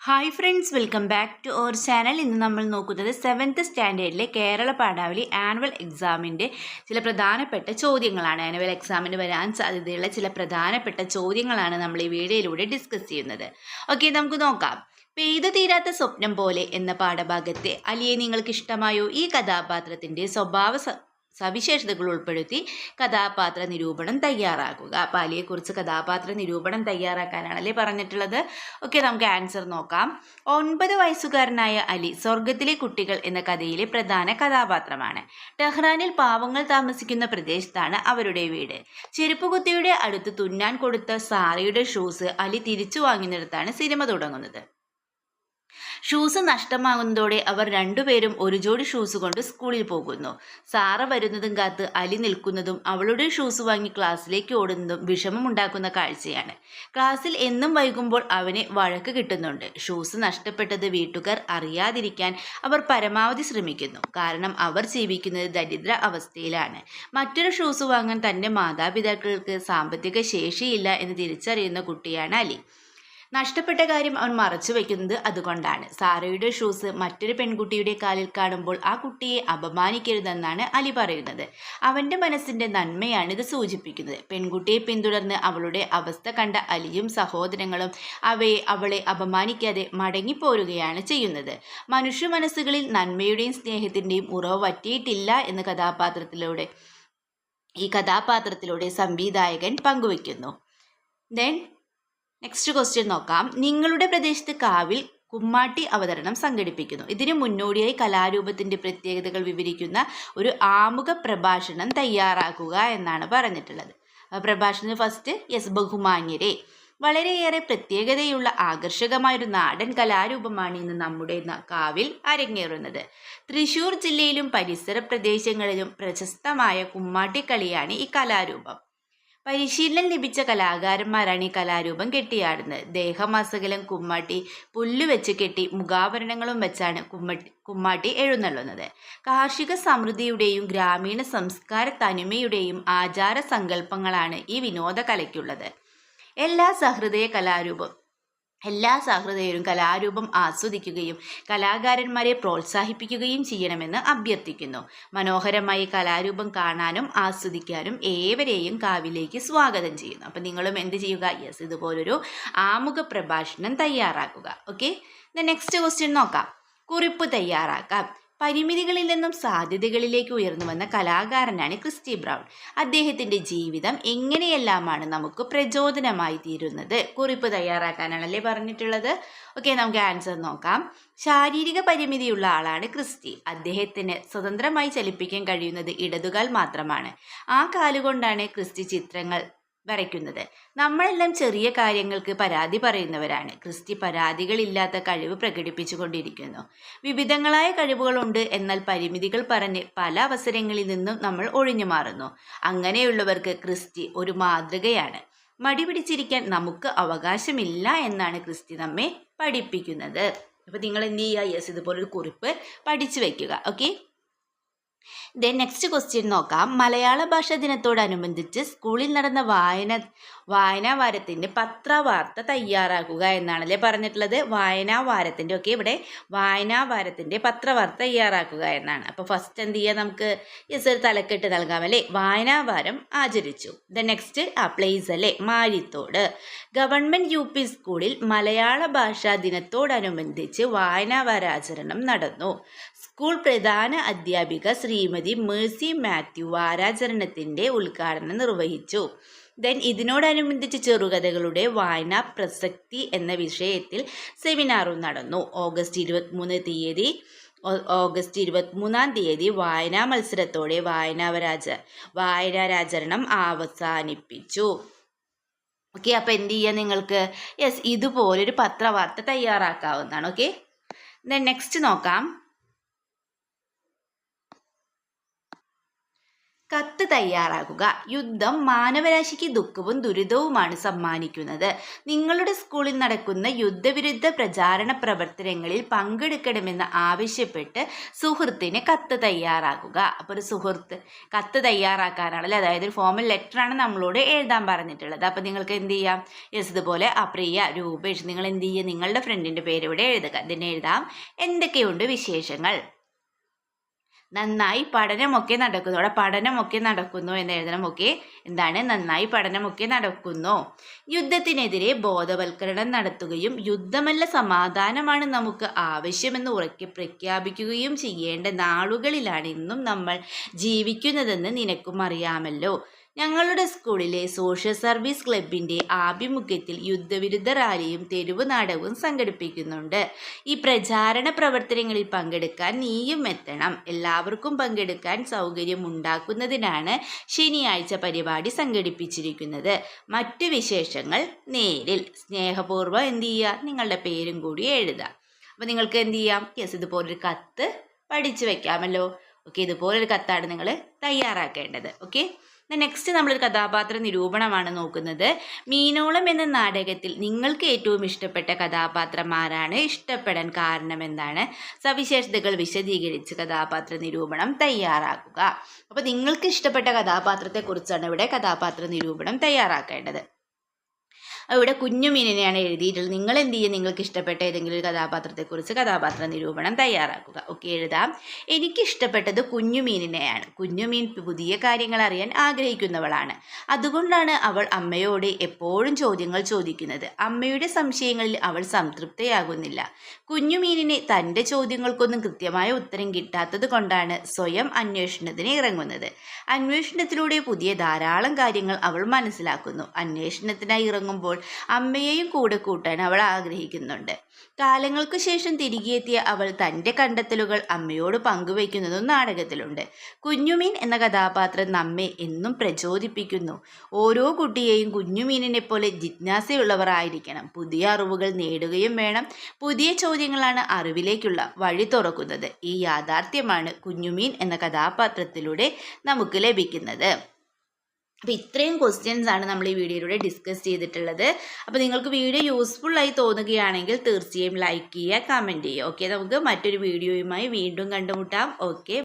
Hi friends, welcome back to our channel. ഇന്ന് നമ്മൾ നോക്കുന്നത് 7th സ്റ്റാൻഡേർഡിലെ കേരള പാഠാവലി ആനുവൽ എക്സാമിൻ്റെ ചില പ്രധാനപ്പെട്ട ചോദ്യങ്ങളാണ്. ആനുവൽ എക്സാമിന് വരാൻ സാധ്യതയുള്ള ചില പ്രധാനപ്പെട്ട ചോദ്യങ്ങളാണ് നമ്മൾ ഈ വീഡിയോയിലൂടെ ഡിസ്കസ് ചെയ്യുന്നത്. ഓക്കെ, നമുക്ക് നോക്കാം. പെയ്തു തീരാത്ത സ്വപ്നം പോലെ എന്ന പാഠഭാഗത്തെ അലിയെ നിങ്ങൾക്ക് ഇഷ്ടമായോ? ഈ കഥാപാത്രത്തിൻ്റെ സവിശേഷതകൾ ഉൾപ്പെടുത്തി കഥാപാത്ര നിരൂപണം തയ്യാറാക്കുക. അപ്പോൾ അലിയെക്കുറിച്ച് കഥാപാത്ര നിരൂപണം തയ്യാറാക്കാനാണല്ലേ പറഞ്ഞിട്ടുള്ളത്. ഓക്കെ, നമുക്ക് ആൻസർ നോക്കാം. 9 വയസ്സുകാരനായ അലി സ്വർഗത്തിലെ കുട്ടികൾ എന്ന കഥയിലെ പ്രധാന കഥാപാത്രമാണ്. ടെഹ്റാനിൽ പാവങ്ങൾ താമസിക്കുന്ന പ്രദേശത്താണ് അവരുടെ വീട്. ചെരുപ്പുകുത്തിയുടെ അടുത്ത് തുന്നാൻ കൊടുത്ത സാറയുടെ ഷൂസ് അലി തിരിച്ചു വാങ്ങുന്നിടത്താണ് സിനിമ തുടങ്ങുന്നത്. ഷൂസ് നഷ്ടമാകുന്നതോടെ അവർ രണ്ടുപേരും ഒരു ജോഡി ഷൂസ് കൊണ്ട് സ്കൂളിൽ പോകുന്നു. സാറ വരുന്നതും കാത്ത് അലി നിൽക്കുന്നതും അവളുടെ ഷൂസ് വാങ്ങി ക്ലാസ്സിലേക്ക് ഓടുന്നതും വിഷമമുണ്ടാക്കുന്ന കാഴ്ചയാണ്. ക്ലാസ്സിൽ എന്നും വൈകുമ്പോൾ അവനെ വഴക്ക് കിട്ടുന്നുണ്ട്. ഷൂസ് നഷ്ടപ്പെട്ടത് വീട്ടുകാർ അറിയാതിരിക്കാൻ അവർ പരമാവധി ശ്രമിക്കുന്നു. കാരണം അവർ ജീവിക്കുന്നത് ദരിദ്ര അവസ്ഥയിലാണ്. മറ്റൊരു ഷൂസ് വാങ്ങാൻ തൻ്റെ മാതാപിതാക്കൾക്ക് സാമ്പത്തിക ശേഷിയില്ല എന്ന് തിരിച്ചറിയുന്ന കുട്ടിയാണ് അലി. നഷ്ടപ്പെട്ട കാര്യം അവൻ മറച്ചു വയ്ക്കുന്നത് അതുകൊണ്ടാണ്. സാറയുടെ ഷൂസ് മറ്റൊരു പെൺകുട്ടിയുടെ കാലിൽ കാണുമ്പോൾ ആ കുട്ടിയെ അപമാനിക്കരുതെന്നാണ് അലി പറയുന്നത്. അവൻ്റെ മനസ്സിൻ്റെ നന്മയാണ് ഇത് സൂചിപ്പിക്കുന്നത്. പെൺകുട്ടിയെ പിന്തുടർന്ന് അവളുടെ അവസ്ഥ കണ്ട അലിയും സഹോദരങ്ങളും അവളെ അപമാനിക്കാതെ മടങ്ങിപ്പോരുകയാണ് ചെയ്യുന്നത്. മനുഷ്യ മനസ്സുകളിൽ നന്മയുടെയും സ്നേഹത്തിൻ്റെയും ഉറവ് വറ്റിയിട്ടില്ല എന്ന് കഥാപാത്രത്തിലൂടെ സംവിധായകൻ പങ്കുവയ്ക്കുന്നു. നെക്സ്റ്റ് ക്വസ്റ്റ്യൻ നോക്കാം. നിങ്ങളുടെ പ്രദേശത്ത് കാവിൽ കുമ്മാട്ടി അവതരണം സംഘടിപ്പിക്കുന്നു. ഇതിനു മുന്നോടിയായി കലാരൂപത്തിൻ്റെ പ്രത്യേകതകൾ വിവരിക്കുന്ന ഒരു ആമുഖ പ്രഭാഷണം തയ്യാറാക്കുക എന്നാണ് പറഞ്ഞിട്ടുള്ളത്. പ്രഭാഷണത്തിന് ഫസ്റ്റ് ബഹുമാന്യരെ, വളരെയേറെ പ്രത്യേകതയുള്ള ആകർഷകമായൊരു നാടൻ കലാരൂപമാണ് ഇന്ന് നമ്മുടെ കാവിൽ അരങ്ങേറുന്നത്. തൃശ്ശൂർ ജില്ലയിലും പരിസര പ്രദേശങ്ങളിലും പ്രശസ്തമായ കുമ്മാട്ടിക്കളിയാണ് ഈ കലാരൂപം. പരിശീലനം ലഭിച്ച കലാകാരന്മാരാണ് ഈ കലാരൂപം കെട്ടിയാടുന്നത്. ദേഹമാസകലം കുമ്മാട്ടി പുല്ലുവെച്ച് കെട്ടി മുഖാഭരണങ്ങളും വെച്ചാണ് കുമ്മാട്ടി എഴുന്നള്ളുന്നത്. കാർഷിക സമൃദ്ധിയുടെയും ഗ്രാമീണ സംസ്കാര തനിമയുടെയും ആചാര സങ്കല്പങ്ങളാണ് ഈ വിനോദ കലയ്ക്കുള്ളത്. എല്ലാ സഹൃദയരും കലാരൂപം ആസ്വദിക്കുകയും കലാകാരന്മാരെ പ്രോത്സാഹിപ്പിക്കുകയും ചെയ്യണമെന്ന് അഭ്യർത്ഥിക്കുന്നു. മനോഹരമായി കലാരൂപം കാണാനും ആസ്വദിക്കാനും ഏവരെയും കാവിലേക്ക് സ്വാഗതം ചെയ്യുന്നു. അപ്പം നിങ്ങളും എന്ത് ചെയ്യുക? ഇതുപോലൊരു ആമുഖ പ്രഭാഷണം തയ്യാറാക്കുക. ഓക്കെ, നെക്സ്റ്റ് ക്വസ്റ്റ്യൻ നോക്കാം. കുറിപ്പ് തയ്യാറാക്കാം. പരിമിതികളിൽ നിന്നും സാധ്യതകളിലേക്ക് ഉയർന്നു വന്ന കലാകാരനാണ് ക്രിസ്റ്റി ബ്രൗൺ. അദ്ദേഹത്തിൻ്റെ ജീവിതം എങ്ങനെയെല്ലാമാണ് നമുക്ക് പ്രചോദനമായി തീരുന്നത്? കുറിപ്പ് തയ്യാറാക്കാനാണല്ലേ പറഞ്ഞിട്ടുള്ളത്. ഓക്കെ, നമുക്ക് ആൻസർ നോക്കാം. ശാരീരിക പരിമിതിയുള്ള ആളാണ് ക്രിസ്റ്റി. അദ്ദേഹത്തിന് സ്വതന്ത്രമായി ചലിപ്പിക്കാൻ കഴിയുന്നത് ഇടതുകാൽ മാത്രമാണ്. ആ കാലുകൊണ്ടാണ് ക്രിസ്റ്റി ചിത്രങ്ങൾ വരയ്ക്കുന്നത്. നമ്മളെല്ലാം ചെറിയ കാര്യങ്ങൾക്ക് പരാതി പറയുന്നവരാണ്. ക്രിസ്റ്റി പരാതികളില്ലാത്ത കഴിവ് പ്രകടിപ്പിച്ചുകൊണ്ടിരിക്കുന്നു. വിവിധങ്ങളായ കഴിവുകളുണ്ട്, എന്നാൽ പരിമിതികൾ പറഞ്ഞ് പല അവസരങ്ങളിൽ നിന്നും നമ്മൾ ഒഴിഞ്ഞു മാറുന്നു. അങ്ങനെയുള്ളവർക്ക് ക്രിസ്റ്റി ഒരു മാതൃകയാണ്. മടി പിടിച്ചിരിക്കാൻ നമുക്ക് അവകാശമില്ല എന്നാണ് ക്രിസ്റ്റി നമ്മെ പഠിപ്പിക്കുന്നത്. അപ്പോൾ നിങ്ങൾ എന്ത് ചെയ്യുക? ഇതുപോലൊരു കുറിപ്പ് പഠിച്ചു വയ്ക്കുക. ഓക്കെ, നെക്സ്റ്റ് ക്വസ്റ്റ്യൻ നോക്കാം. മലയാള ഭാഷാ ദിനത്തോടനുബന്ധിച്ച് സ്കൂളിൽ നടന്ന വായനാ വാരത്തിൻ്റെ പത്രവാർത്ത തയ്യാറാക്കുക എന്നാണല്ലേ പറഞ്ഞിട്ടുള്ളത്. ഇവിടെ വായനാ വാരത്തിൻ്റെ പത്രവാർത്ത തയ്യാറാക്കുക എന്നാണ്. അപ്പോൾ ഫസ്റ്റ് എന്ത് ചെയ്യുക? നമുക്ക് ഒരു തലക്കെട്ട് നൽകാം അല്ലേ. വായനാ വാരം ആചരിച്ചു. നെക്സ്റ്റ് പ്ലേസ് അല്ലേ, മാരിത്തോട്. ഗവൺമെൻറ് UP സ്കൂളിൽ മലയാള ഭാഷാ ദിനത്തോടനുബന്ധിച്ച് വായനാ വാരാചരണം നടന്നു. സ്കൂൾ പ്രധാന അധ്യാപിക ശ്രീമതി മേഴ്സി മാത്യു വാരാചരണത്തിൻ്റെ ഉദ്ഘാടനം നിർവഹിച്ചു. ഇതിനോടനുബന്ധിച്ച് ചെറുകഥകളുടെ വായനാ പ്രസക്തി എന്ന വിഷയത്തിൽ സെമിനാറും നടന്നു. ഓഗസ്റ്റ് 23-ാം തീയതി വായനാ മത്സരത്തോടെ വായനാരാചരണം അവസാനിപ്പിച്ചു. ഓക്കെ, അപ്പോൾ എന്ത് ചെയ്യുക? നിങ്ങൾക്ക് ഇതുപോലൊരു പത്രവാർത്ത തയ്യാറാക്കാവുന്നതാണ്. ഓക്കെ, നെക്സ്റ്റ് നോക്കാം. കത്ത് തയ്യാറാക്കുക. യുദ്ധം മാനവരാശിക്ക് ദുഃഖവും ദുരിതവുമാണ് സമ്മാനിക്കുന്നത്. നിങ്ങളുടെ സ്കൂളിൽ നടക്കുന്ന യുദ്ധവിരുദ്ധ പ്രചാരണ പ്രവർത്തനങ്ങളിൽ പങ്കെടുക്കണമെന്ന് ആവശ്യപ്പെട്ട് സുഹൃത്തിന് കത്ത് തയ്യാറാക്കുക. അപ്പോൾ ഒരു സുഹൃത്ത് കത്ത് തയ്യാറാക്കാനാണല്ലേ, അതായത് ഒരു ഫോമൽ ലെറ്ററാണ് നമ്മളോട് എഴുതാൻ പറഞ്ഞിട്ടുള്ളത്. അപ്പോൾ നിങ്ങൾക്ക് എന്ത് ചെയ്യാം, ഇതുപോലെ അപ്രിയ, രൂപേഷ്, നിങ്ങൾ എന്ത് ചെയ്യുക, നിങ്ങളുടെ ഫ്രണ്ടിൻ്റെ പേര് ഇവിടെ എഴുതുക. ഇതിന് എഴുതാം എന്തൊക്കെയുണ്ട് വിശേഷങ്ങൾ. നന്നായി പഠനമൊക്കെ നടക്കുന്നു. അവിടെ പഠനമൊക്കെ നടക്കുന്നു എന്ന് എഴുതണം. ഓക്കെ, എന്താണ് നന്നായി പഠനമൊക്കെ നടക്കുന്നു. യുദ്ധത്തിനെതിരെ ബോധവൽക്കരണം നടത്തുകയും യുദ്ധമല്ല സമാധാനമാണ് നമുക്ക് ആവശ്യമെന്ന് ഉറക്കെ പ്രഖ്യാപിക്കുകയും ചെയ്യേണ്ട നാളുകളിലാണ് ഇന്നും നമ്മൾ ജീവിക്കുന്നതെന്ന് നിനക്കും അറിയാമല്ലോ. ഞങ്ങളുടെ സ്കൂളിലെ സോഷ്യൽ സർവീസ് ക്ലബിൻ്റെ ആഭിമുഖ്യത്തിൽ യുദ്ധവിരുദ്ധ റാലിയും തെരുവ് നാടകവും സംഘടിപ്പിക്കുന്നുണ്ട്. ഈ പ്രചാരണ പ്രവർത്തനങ്ങളിൽ പങ്കെടുക്കാൻ നീയും എത്തണം. എല്ലാവർക്കും പങ്കെടുക്കാൻ സൗകര്യം ഉണ്ടാക്കുന്നതിനാണ് ശനിയാഴ്ച പരിപാടി സംഘടിപ്പിച്ചിരിക്കുന്നത്. മറ്റു വിശേഷങ്ങൾ നേരിൽ. സ്നേഹപൂർവ്വം എന്ത് ചെയ്യുക, നിങ്ങളുടെ പേരും കൂടി എഴുതുക. അപ്പോൾ നിങ്ങൾക്ക് എന്ത് ചെയ്യാം, ഇതുപോലൊരു കത്ത് പഠിച്ചു വെക്കാമല്ലോ. ഓക്കെ, ഇതുപോലൊരു കത്താണ് നിങ്ങൾ തയ്യാറാക്കേണ്ടത്. ഓക്കെ, നെക്സ്റ്റ് നമ്മളൊരു കഥാപാത്ര നിരൂപണമാണ് നോക്കുന്നത്. മീനോളം എന്ന നാടകത്തിൽ നിങ്ങൾക്ക് ഏറ്റവും ഇഷ്ടപ്പെട്ട കഥാപാത്രം ആരാണ്? ഇഷ്ടപ്പെടാൻ കാരണം എന്താണ്? സവിശേഷതകൾ വിശദീകരിച്ച് കഥാപാത്ര നിരൂപണം തയ്യാറാക്കുക. അപ്പോൾ നിങ്ങൾക്ക് ഇഷ്ടപ്പെട്ട കഥാപാത്രത്തെക്കുറിച്ചാണ് ഇവിടെ കഥാപാത്ര നിരൂപണം തയ്യാറാക്കേണ്ടത്. ഇവിടെ കുഞ്ഞുമീനിനെയാണ് എഴുതിയിട്ടുള്ളത്. നിങ്ങൾ എന്ത് ചെയ്യുക, നിങ്ങൾക്ക് ഇഷ്ടപ്പെട്ട ഏതെങ്കിലും ഒരു കഥാപാത്രത്തെക്കുറിച്ച് കഥാപാത്ര നിരൂപണം തയ്യാറാക്കുക. ഓക്കെ, എഴുതാം. എനിക്കിഷ്ടപ്പെട്ടത് കുഞ്ഞുമീനിനെയാണ്. കുഞ്ഞുമീൻ പുതിയ കാര്യങ്ങൾ അറിയാൻ ആഗ്രഹിക്കുന്നവളാണ്. അതുകൊണ്ടാണ് അവൾ അമ്മയോട് എപ്പോഴും ചോദ്യങ്ങൾ ചോദിക്കുന്നത്. അമ്മയുടെ സംശയങ്ങളിൽ അവൾ സംതൃപ്തയാകുന്നില്ല. കുഞ്ഞുമീനിനെ തൻ്റെ ചോദ്യങ്ങൾക്കൊന്നും കൃത്യമായ ഉത്തരം കിട്ടാത്തത് കൊണ്ടാണ് സ്വയം അന്വേഷണത്തിന് ഇറങ്ങുന്നത്. അന്വേഷണത്തിലൂടെ പുതിയ ധാരാളം കാര്യങ്ങൾ അവൾ മനസ്സിലാക്കുന്നു. അന്വേഷണത്തിനായി ഇറങ്ങുമ്പോൾ അമ്മയെയും കൂടെ കൂട്ടാൻ അവൾ ആഗ്രഹിക്കുന്നുണ്ട്. കാലങ്ങൾക്കു ശേഷം തിരികെ എത്തിയ അവൾ തൻ്റെ കണ്ടെത്തലുകൾ അമ്മയോട് പങ്കുവയ്ക്കുന്നതും നാടകത്തിലുണ്ട്. കുഞ്ഞുമീൻ എന്ന കഥാപാത്രം നമ്മെ എന്നും പ്രചോദിപ്പിക്കുന്നു. ഓരോ കുട്ടിയെയും കുഞ്ഞുമീനിനെ പോലെ ജിജ്ഞാസയുള്ളവർ ആയിരിക്കണം. പുതിയ അറിവുകൾ നേടുകയും വേണം. പുതിയ ചോദ്യങ്ങളാണ് അറിവിലേക്കുള്ള വഴി തുറക്കുന്നത്. ഈ യാഥാർത്ഥ്യമാണ് കുഞ്ഞുമീൻ എന്ന കഥാപാത്രത്തിലൂടെ നമുക്ക് ലഭിക്കുന്നത്. അപ്പോൾ ഇത്രയും ക്വസ്റ്റ്യൻസ് ആണ് നമ്മൾ ഈ വീഡിയോയിലൂടെ ഡിസ്കസ് ചെയ്തിട്ടുള്ളത്. അപ്പോൾ നിങ്ങൾക്ക് വീഡിയോ യൂസ്ഫുള്ളായി തോന്നുകയാണെങ്കിൽ തീർച്ചയായും ലൈക്ക് ചെയ്യുക, കമൻറ്റ് ചെയ്യുക. ഓക്കെ, നമുക്ക് മറ്റൊരു വീഡിയോയുമായി വീണ്ടും കണ്ടുമുട്ടാം. ഓക്കെ.